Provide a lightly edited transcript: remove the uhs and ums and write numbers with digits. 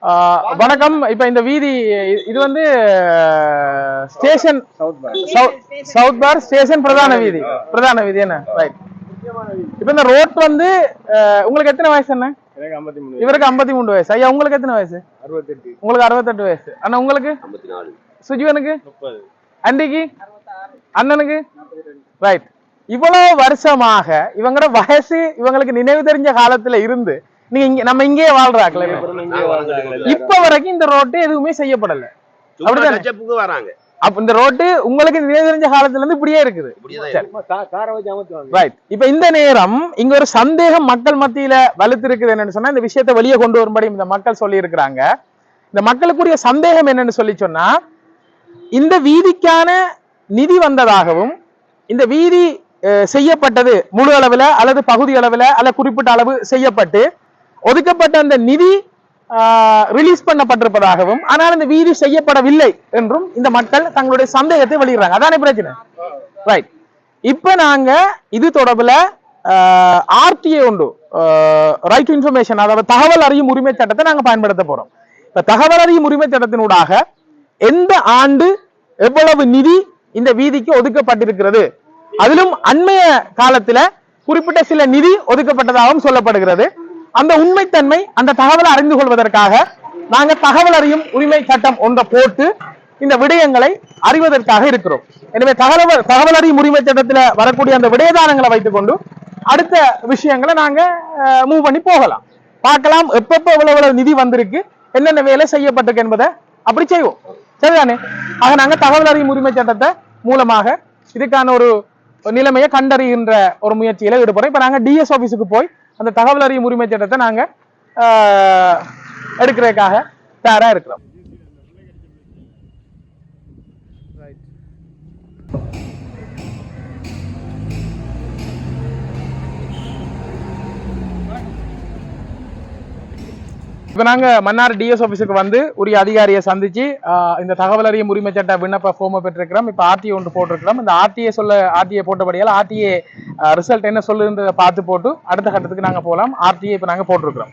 வணக்கம். இப்ப இந்த வீதி இது வந்து ஸ்டேஷன் சவுத் பார் ஸ்டேஷன் பிரதான வீதி என்ன ரைட். இப்ப இந்த ரோட் வந்து உங்களுக்கு எத்தனை வயசு என்ன? இவருக்கு 53 வயசு. ஐயா உங்களுக்கு எத்தனை வயசு? 68. உங்களுக்கு 68 வயசு. அண்ணா உங்களுக்கு? 54. சுஜீவனுக்கு 30. அண்டிக்கு அண்ணனுக்கு ரைட். இவ்வளவு வருஷமாக இவங்களோட வயசு இவங்களுக்கு நினைவு தெரிஞ்ச காலத்துல இருந்து நீங்க நம்ம இங்கேயே வாழ்றாங்களே, இப்ப வரைக்கும் இந்த ரோட்டு எதுவுமே செய்யப்படல. அப்படிதான் இந்த ரோட்டு உங்களுக்கு நினைவு தெரிஞ்ச காலத்துல இருந்து இப்படியே இருக்குது. இப்ப இந்த நேரம் இங்க ஒரு சந்தேகம் மக்கள் மத்தியில வலுத்து இருக்குது. என்னன்னு சொன்னா இந்த விஷயத்தை வெளியே கொண்டு வரும்படி இந்த மக்கள் சொல்லி இருக்கிறாங்க. இந்த மக்களுக்குரிய சந்தேகம் என்னன்னு சொல்லி சொன்னா, இந்த வீதிக்கான நிதி வந்ததாகவும் இந்த வீதி செய்யப்பட்டது முழு அளவுல அல்லது பகுதி அளவுல அல்ல குறிப்பிட்ட அளவு செய்யப்பட்டு ஒதுக்கப்பட்ட அந்த நிதி ரிலீஸ் பண்ணப்பட்டிருப்பதாகவும் ஆனால் இந்த வீதி செய்யப்படவில்லை என்றும் இந்த மக்கள் தங்களுடைய சந்தேகத்தை வெளியிடுறாங்க. அதானே பிரச்சனை. ரைட். இப்ப நாங்க இது தொடர்புல ஆர்டிஏ உண்டு, ரைட் டு இன்ஃபர்மேஷன், அதாவது தகவல் அறியும் உரிமை சட்டத்தை நாங்க பயன்படுத்த போறோம். இப்ப தகவல் அறியும் உரிமை சட்டத்தினூடாக எந்த ஆண்டு எவ்வளவு நிதி இந்த வீதிக்கு ஒதுக்கப்பட்டிருக்கிறது, அதிலும் அண்மைய காலத்துல குறிப்பிட்ட சில நிதி ஒதுக்கப்பட்டதாகவும் சொல்லப்படுகிறது. அந்த உண்மைத்தன்மை அந்த தகவலை அறிந்து கொள்வதற்காக நாங்க தகவல் அறியும் உரிமை சட்டம் ஒன்றை போட்டு இந்த விடயங்களை அறிவதற்காக இருக்கிறோம். எனவே தகவல் அறியும் உரிமை சட்டத்துல வரக்கூடிய அந்த விடயதானங்களை வைத்துக் கொண்டு அடுத்த விஷயங்களை நாங்க மூவ் பண்ணி போகலாம், பார்க்கலாம். எப்பப்ப எவ்வளவு நிதி வந்திருக்கு, என்னென்ன வேலை செய்யப்பட்டிருக்கு என்பதை அப்படி செய்வோம். சரிதானே? ஆக நாங்க தகவல் அறியும் உரிமை சட்டத்தை மூலமாக இதுக்கான ஒரு நிலைமையை கண்டறிகின்ற ஒரு முயற்சியில ஈடுபடுறோம். இப்ப நாங்க டிஎஸ் ஆபீஸுக்கு போய் அந்த தகவல் அறியும் உரிமை சட்டத்தை நாங்க எடுக்கிறதுக்காக தயாரா இருக்கிறோம். இப்ப நாங்க மன்னார் டிஎஸ் ஆபீஸுக்கு வந்து உரிய அதிகாரியை சந்திச்சு இந்த தகவல் அறியும் உரிமை சட்ட விண்ணப்ப ஃபார்மை பெற்றிருக்கிறோம். இப்ப ஆர்டிஏ ஒன்று போட்டிருக்கிறோம். இந்த ஆர்டிஏ போட்டபடியால் ஆர்டிஏ ரிசல்ட் என்ன சொல்லுன்றதை பார்த்து போட்டு அடுத்த கட்டத்துக்கு நாங்க போகலாம். ஆர்டிஏ இப்ப நாங்க போட்டிருக்கிறோம்.